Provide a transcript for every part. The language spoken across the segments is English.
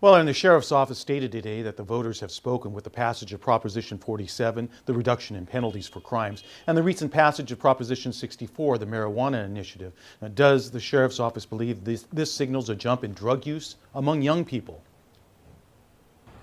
Well, and the Sheriff's Office stated today that the voters have spoken with the passage of Proposition 47, the reduction in penalties for crimes, and the recent passage of Proposition 64, the marijuana initiative. Now, does the Sheriff's Office believe this signals a jump in drug use among young people?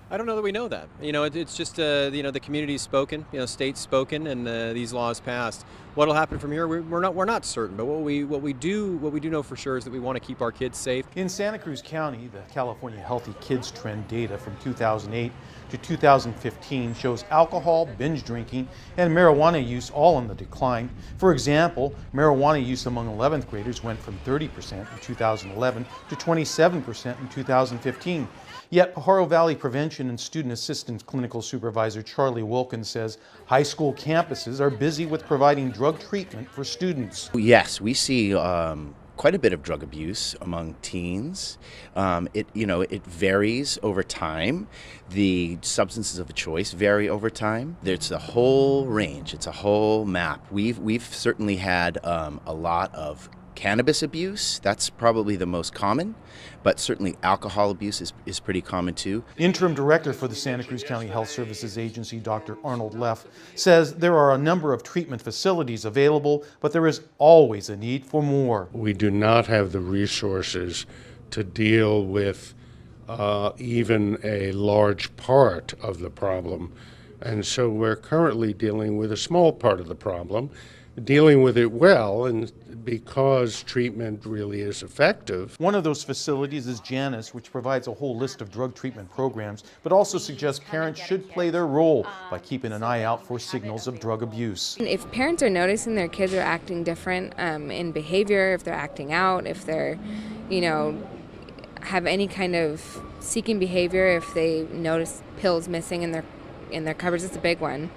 I don't know that we know that. It's just the community's spoken, state's spoken, and these laws passed. What'll happen from here? We're not certain. But what we do know for sure is that we want to keep our kids safe. In Santa Cruz County, the California Healthy Kids Trend data from 2008 to 2015 shows alcohol, binge drinking, and marijuana use all in the decline. For example, marijuana use among 11th graders went from 30% in 2011 to 27% in 2015. Yet Pajaro Valley Prevention and Student Assistance Clinical Supervisor Charlie Wilkins says high school campuses are busy with providing drug treatment for students. Yes, we see quite a bit of drug abuse among teens. It varies over time. The substances of choice vary over time. There's a whole range. It's a whole map. We've certainly had a lot of cannabis abuse. That's probably the most common, but certainly alcohol abuse is pretty common too. Interim Director for the Santa Cruz County Health Services Agency, Dr. Arnold Leff, says there are a number of treatment facilities available, but there is always a need for more. We do not have the resources to deal with even a large part of the problem, and so we're currently dealing with a small part of the problem, dealing with it well, and because treatment really is effective. One of those facilities is Janus, which provides a whole list of drug treatment programs, but also suggests parents should play their role by keeping an eye out for signals of drug abuse. If parents are noticing their kids are acting different in behavior, if they're acting out, if they're, have any kind of seeking behavior, if they notice pills missing in their cupboards, it's a big one.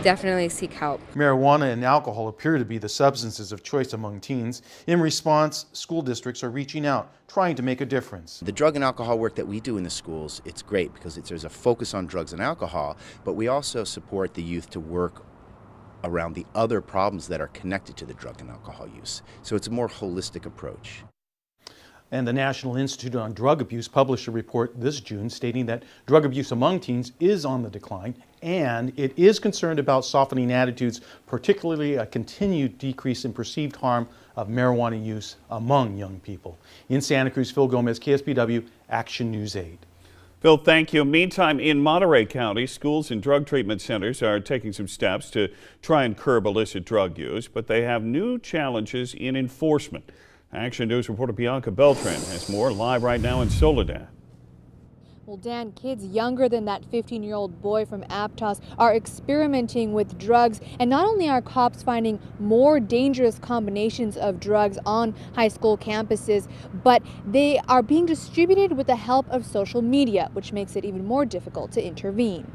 Definitely seek help. Marijuana and alcohol appear to be the substances of choice among teens. In response, school districts are reaching out, trying to make a difference. The drug and alcohol work that we do in the schools, it's great because there's a focus on drugs and alcohol, but we also support the youth to work around the other problems that are connected to the drug and alcohol use. So it's a more holistic approach. And the National Institute on Drug Abuse published a report this June stating that drug abuse among teens is on the decline, and it is concerned about softening attitudes, particularly a continued decrease in perceived harm of marijuana use among young people. In Santa Cruz, Phil Gomez, KSBW, Action News 8. Phil, thank you. Meantime, in Monterey County, schools and drug treatment centers are taking some steps to try and curb illicit drug use, but they have new challenges in enforcement. Action News reporter Bianca Beltran has more live right now in Soledad. Well, Dan, kids younger than that 15-year-old boy from Aptos are experimenting with drugs, and not only are cops finding more dangerous combinations of drugs on high school campuses, but they are being distributed with the help of social media, which makes it even more difficult to intervene.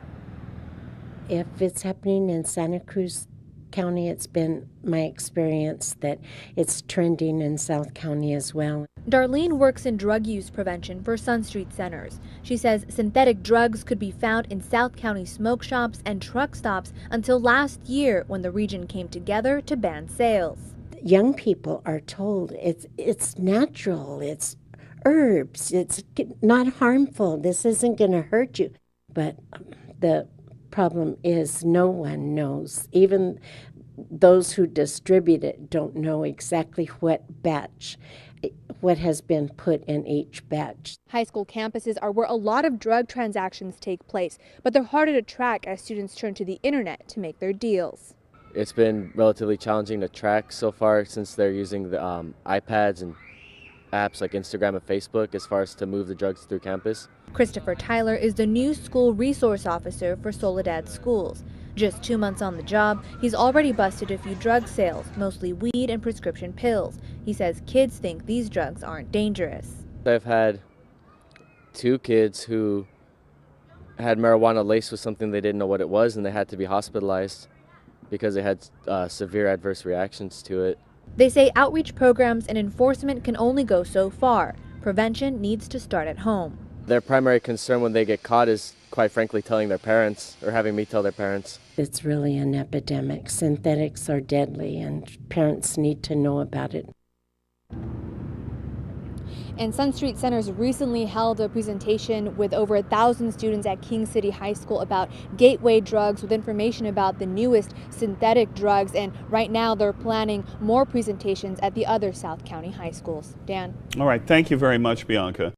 If it's happening in Santa Cruz County, it's been my experience that it's trending in South County as well. Darlene works in drug use prevention for Sun Street Centers. She says synthetic drugs could be found in South County smoke shops and truck stops until last year when the region came together to ban sales. Young people are told it's natural, it's herbs, it's not harmful, this isn't going to hurt you. But the problem is no one knows. Even those who distribute it don't know exactly what has been put in each batch. High school campuses are where a lot of drug transactions take place, but they're harder to track as students turn to the internet to make their deals. It's been relatively challenging to track so far since they're using the iPads and apps like Instagram and Facebook as far as to move the drugs through campus. Christopher Tyler is the new school resource officer for Soledad Schools. Just 2 months on the job, he's already busted a few drug sales, mostly weed and prescription pills. He says kids think these drugs aren't dangerous. I've had 2 kids who had marijuana laced with something they didn't know what it was, and they had to be hospitalized because they had severe adverse reactions to it. They say outreach programs and enforcement can only go so far. Prevention needs to start at home. Their primary concern when they get caught is, quite frankly, telling their parents or having me tell their parents. It's really an epidemic. Synthetics are deadly, and parents need to know about it. And Sun Street Centers recently held a presentation with over 1,000 students at King City High School about gateway drugs, with information about the newest synthetic drugs. And right now they're planning more presentations at the other South County high schools. Dan. All right. Thank you very much, Bianca.